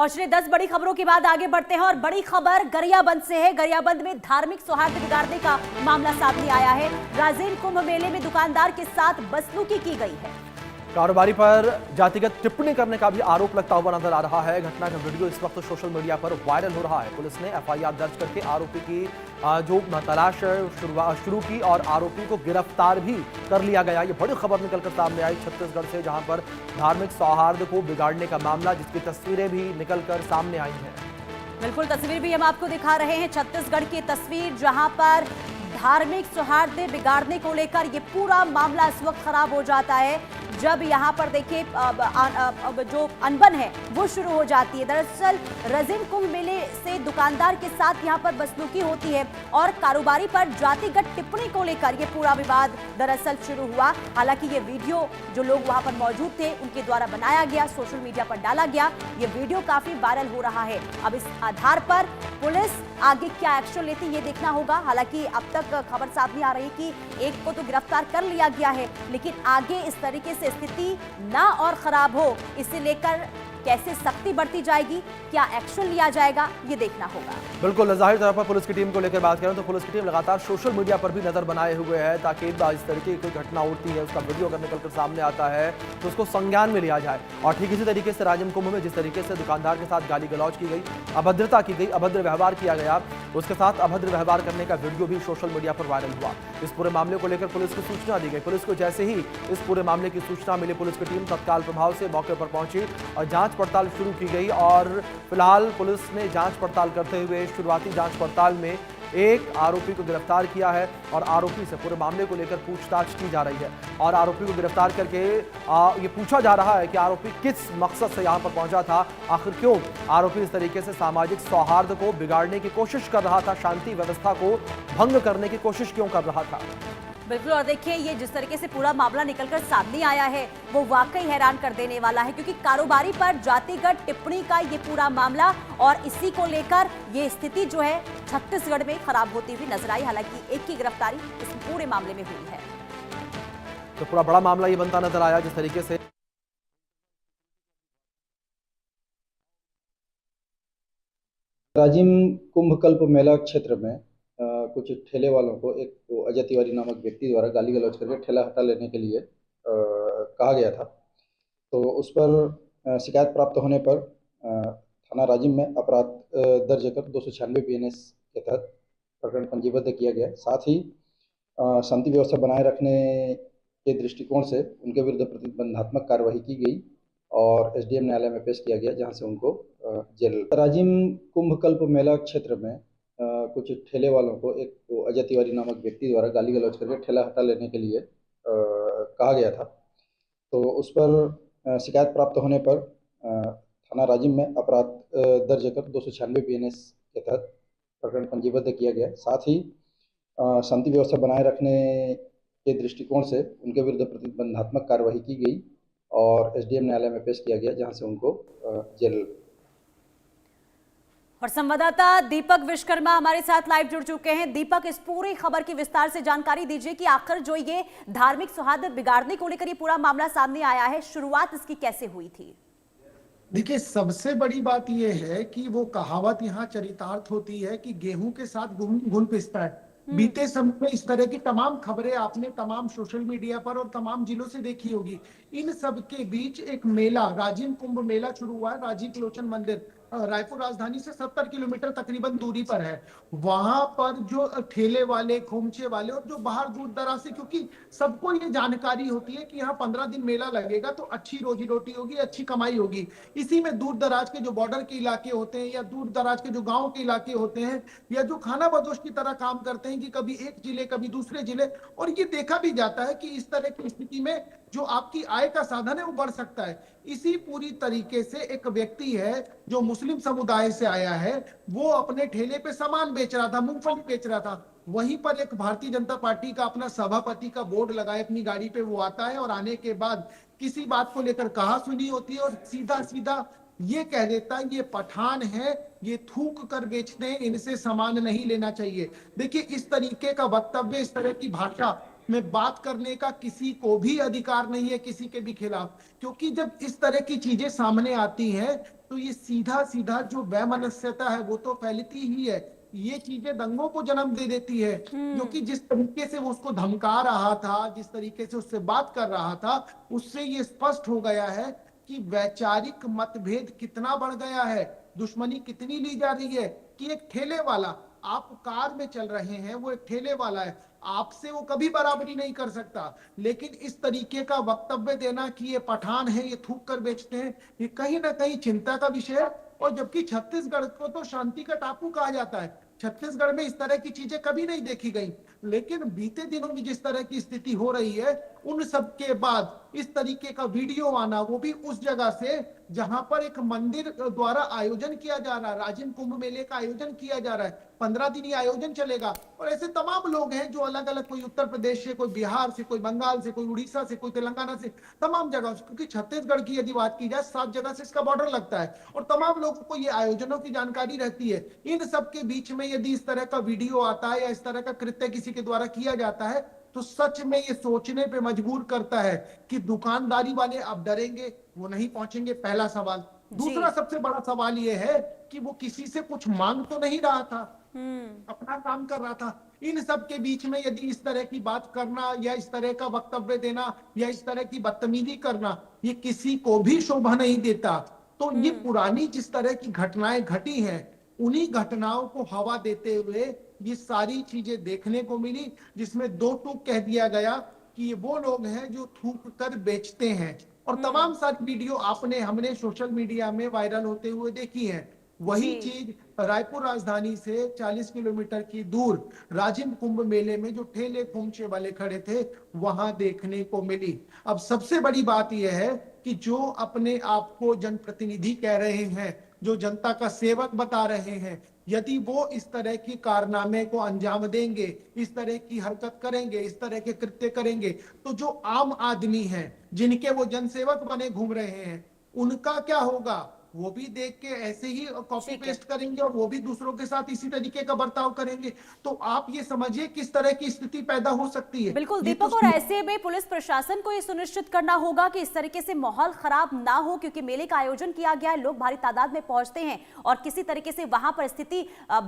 और चलिए 10 बड़ी खबरों के बाद आगे बढ़ते हैं और बड़ी खबर गरियाबंद से है। गरियाबंद में धार्मिक सौहार्द बिगाड़ने का मामला सामने आया है। राजिम कुंभ मेले में दुकानदार के साथ बदसलूकी की गई है। कारोबारी पर जातिगत टिप्पणी करने का भी आरोप लगता हुआ नजर आ रहा है। घटना का वीडियो इस वक्त सोशल मीडिया पर वायरल हो रहा है। पुलिस ने एफआईआर दर्ज करके आरोपी की जो तलाश शुरू की और आरोपी को गिरफ्तार भी कर लिया गया। ये बड़ी खबर निकलकर सामने आई छत्तीसगढ़ से, जहां पर धार्मिक सौहार्द को बिगाड़ने का मामला, जिसकी तस्वीरें भी निकलकर सामने आई हैं। बिल्कुल, तस्वीर भी हम आपको दिखा रहे हैं। छत्तीसगढ़ की तस्वीर, जहां पर धार्मिक सौहार्द बिगाड़ने को लेकर ये पूरा मामला इस वक्त खराब हो जाता है, जब यहाँ पर देखिए जो अनबन है वो शुरू हो जाती है। दरअसल राजिम कुंभ मेले से दुकानदार के साथ यहाँ पर बदसलूकी होती है और कारोबारी पर जातिगत टिप्पणी को लेकर ये पूरा विवाद दरअसल शुरू हुआ। हालांकि ये वीडियो जो लोग वहां पर मौजूद थे उनके द्वारा बनाया गया, सोशल मीडिया पर डाला गया। ये वीडियो काफी वायरल हो रहा है। अब इस आधार पर पुलिस आगे क्या एक्शन लेती है ये देखना होगा। हालांकि अब तक खबर सामने आ रही है कि एक को तो गिरफ्तार कर लिया गया है, लेकिन आगे इस तरीके से स्थिति ना और खराब हो, इसे लेकर कैसे सख्ती बढ़ती जाएगी, क्या एक्शन लिया जाएगा, ये देखना होगा। बिल्कुल, जाहिर तौर पर पुलिस की टीम को लेकर बात करें तो पुलिस की टीम लगातार सोशल मीडिया पर भी नजर बनाए हुए है, ताकि इस तरीके की कोई घटना होती है, उसका वीडियो अगर निकलकर सामने आता है तो उसको संज्ञान में लिया जाए। और ठीक इसी तरीके से राजिम कुंभ में जिस तरीके से दुकानदार के साथ गाली गलौज की गई, अभद्रता की गई, अभद्र व्यवहार किया गया, उसके साथ अभद्र व्यवहार करने का वीडियो भी सोशल मीडिया पर वायरल हुआ। इस पूरे मामले को लेकर पुलिस को सूचना दी गई। पुलिस को जैसे ही इस पूरे मामले की सूचना मिली, पुलिस की टीम तत्काल प्रभाव से मौके पर पहुंची और जांच पड़ताल शुरू की गई। और फिलहाल पुलिस ने जांच पड़ताल करते हुए शुरुआती जांच पड़ताल में एक आरोपी को गिरफ्तार किया है और आरोपी से पूरे मामले को लेकर पूछताछ की जा रही है। और आरोपी को गिरफ्तार करके ये पूछा जा रहा है कि आरोपी किस मकसद से यहां पर पहुंचा था, आखिर क्यों आरोपी इस तरीके से सामाजिक सौहार्द को बिगाड़ने की कोशिश कर रहा था, शांति व्यवस्था को भंग करने की कोशिश क्यों कर रहा था। बिल्कुल, और देखिए ये जिस तरीके से पूरा मामला निकलकर सामने आया है वो वाकई हैरान कर देने वाला है, क्योंकि कारोबारी पर जातिगत टिप्पणी का ये पूरा मामला और इसी को लेकर ये स्थिति जो है छत्तीसगढ़ में खराब होती हुई नजर आई। हालांकि एक की गिरफ्तारी इस पूरे मामले में हुई है। तो पूरा बड़ा मामला ये बनता नजर आया जिस तरीके से राजिम कुंभ कल्प मेला क्षेत्र में कुछ ठेले वालों को एक तो अजय तिवारी नामक व्यक्ति द्वारा गाली गलौज करके ठेला हटा लेने के लिए कहा गया था। तो उस पर शिकायत प्राप्त होने पर थाना राजिम में अपराध दर्ज कर 296 बीएनएस के तहत प्रकरण पंजीबद्ध किया गया। साथ ही शांति व्यवस्था बनाए रखने के दृष्टिकोण से उनके विरुद्ध प्रतिबंधात्मक कार्यवाही की गई और एसडीएम न्यायालय में पेश किया गया, जहां से उनको जेल। राजिम कुंभ कल्प मेला क्षेत्र में कुछ ठेले वालों को एक तो अजय तिवारी नामक व्यक्ति द्वारा गाली गलौज करके ठेला हटा लेने के लिए कहा गया था। तो उस पर शिकायत प्राप्त होने पर थाना राजिम में अपराध दर्ज कर 296 बीएनएस के तहत प्रकरण पंजीबद्ध किया गया। साथ ही शांति व्यवस्था बनाए रखने के दृष्टिकोण से उनके विरुद्ध प्रतिबंधात्मक कार्यवाही की गई और एसडीएम न्यायालय में पेश किया गया, जहां से उनको जेल। और संवाददाता दीपक विश्वकर्मा हमारे साथ लाइव जुड़ चुके हैं। दीपक, इस पूरी खबर की विस्तार से जानकारी दीजिए कि आखिर जो ये धार्मिक सौहार्द बिगाड़ने को लेकर ये पूरा मामला सामने आया है, शुरुआत इसकी कैसे हुई थी? देखिए, सबसे बड़ी बात यह है कि वो कहावत यहाँ चरितार्थ होती है कि गेहूं के साथ घुन पिसता है। बीते समय में इस तरह की तमाम खबरें आपने तमाम सोशल मीडिया पर और तमाम जिलों से देखी होगी। इन सब के बीच एक मेला, राजिम कुंभ मेला शुरू हुआ है। राजीव लोचन मंदिर रायपुर राजधानी से 70 किलोमीटर तकरीबन दूरी पर है। वहां पर जो ठेले वाले, खोमचे वाले और जो बाहर दूर दराज से, क्योंकि सबको ये जानकारी होती है कि यहाँ 15 दिन मेला लगेगा तो अच्छी रोजी रोटी होगी, अच्छी कमाई होगी। इसी में दूर दराज के जो बॉर्डर के इलाके होते हैं या दूर दराज के जो गाँव के इलाके होते हैं या जो खाना बदोश की तरह काम करते हैं कि कभी एक जिले कभी दूसरे जिले, और ये देखा भी जाता है कि इस तरह की स्थिति में जो आपकी आय का साधन है वो बढ़ सकता है। इसी पूरी तरीके से एक व्यक्ति है जो मुस्लिम समुदाय से आया है, वो अपने ठेले पे सामान बेच रहा था, मूंगफली बेच रहा था। वहीं पर एक भारतीय जनता पार्टी का अपना सभापति का बोर्ड लगाए अपनी गाड़ी पे वो आता है और आने के बाद किसी बात को लेकर कहा सुनी होती है और सीधा सीधा ये कह देता है ये पठान है, ये थूक कर बेचते हैं, इनसे सामान नहीं लेना चाहिए। देखिए, इस तरीके का वक्तव्य, इस तरह की भाषा में बात करने का किसी को भी अधिकार नहीं है, किसी के भी खिलाफ, क्योंकि जब इस तरह की चीजें सामने आती हैं तो ये सीधा सीधा जो वैमनस्यता है वो तो फैलती ही है। ये चीजें दंगों को जन्म दे देती है, क्योंकि जिस तरीके से वो उसको धमका रहा था, जिस तरीके से उससे बात कर रहा था, उससे ये स्पष्ट हो गया है कि वैचारिक मतभेद कितना बढ़ गया है, दुश्मनी कितनी ली जा रही है। कि एक ठेले वाला, आप कार में चल रहे हैं, वो एक ठेले वाला है, आपसे वो कभी बराबरी नहीं कर सकता, लेकिन इस तरीके का वक्तव्य देना कि ये पठान है, ये थूक कर बेचते हैं, ये कहीं ना कहीं चिंता का विषय है। और जबकि छत्तीसगढ़ को तो शांति का टापू कहा जाता है, छत्तीसगढ़ में इस तरह की चीजें कभी नहीं देखी गई, लेकिन बीते दिनों में जिस तरह की स्थिति हो रही है, उन सब के बाद इस तरीके का वीडियो आना, वो भी उस जगह से जहां पर एक मंदिर द्वारा आयोजन किया जा रहा है, राजिम कुंभ मेले का आयोजन किया जा रहा है, 15 दिन ये आयोजन चलेगा। और ऐसे तमाम लोग हैं जो अलग अलग, कोई उत्तर प्रदेश से, कोई बिहार से, कोई बंगाल से, कोई उड़ीसा से, कोई तेलंगाना से, तमाम जगह से, क्योंकि छत्तीसगढ़ की यदि बात की जाए 7 जगह से इसका बॉर्डर लगता है और तमाम लोगों को ये आयोजनों की जानकारी रहती है। इन सब के बीच में यदि इस तरह का वीडियो आता है या इस तरह का कृत्य किसी के द्वारा किया जाता है, तो सच में ये सोचने पे मजबूर करता है कि दुकानदारी वाले अब डरेंगे, वो नहीं पहुंचेंगे, पहला सवाल। दूसरा सबसे बड़ा सवाल ये है कि वो किसी से कुछ मांग तो नहीं रहा था, अपना काम कर रहा था। इन सब के बीच में यदि इस तरह की बात करना या इस तरह का वक्तव्य देना या इस तरह की बदतमीजी करना, ये किसी को भी शोभा नहीं देता। तो ये पुरानी जिस तरह की घटनाएं घटी हैं, उन्हीं घटनाओं को हवा देते हुए ये सारी चीजें देखने को मिली, जिसमें 2 टूक कह दिया गया कि ये वो लोग हैं जो थूक कर बेचते हैं। और तमाम सारी वीडियो हमने सोशल मीडिया में वायरल होते हुए देखी है। वही चीज रायपुर राजधानी से 40 किलोमीटर की दूर राजिम कुंभ मेले में जो ठेले खोमचे वाले खड़े थे, वहां देखने को मिली। अब सबसे बड़ी बात यह है कि जो अपने आप को जनप्रतिनिधि कह रहे हैं, जो जनता का सेवक बता रहे हैं, यदि वो इस तरह की कारनामे को अंजाम देंगे, इस तरह की हरकत करेंगे, इस तरह के कृत्य करेंगे, तो जो आम आदमी हैं, जिनके वो जनसेवक बने घूम रहे हैं, उनका क्या होगा? वो भी देख के ऐसे ही कॉपी पेस्ट करेंगे और वो भी दूसरों के साथ इसी तरीके का बर्ताव करेंगे। तो आप ये समझिए किस तरह की स्थिति पैदा हो सकती है। बिल्कुल दीपक, और ऐसे में पुलिस प्रशासन को ये सुनिश्चित करना होगा कि इस तरीके से माहौल खराब ना हो, क्योंकि मेले का आयोजन किया गया है, लोग भारी तादाद में पहुंचते हैं और किसी तरीके से वहां पर स्थिति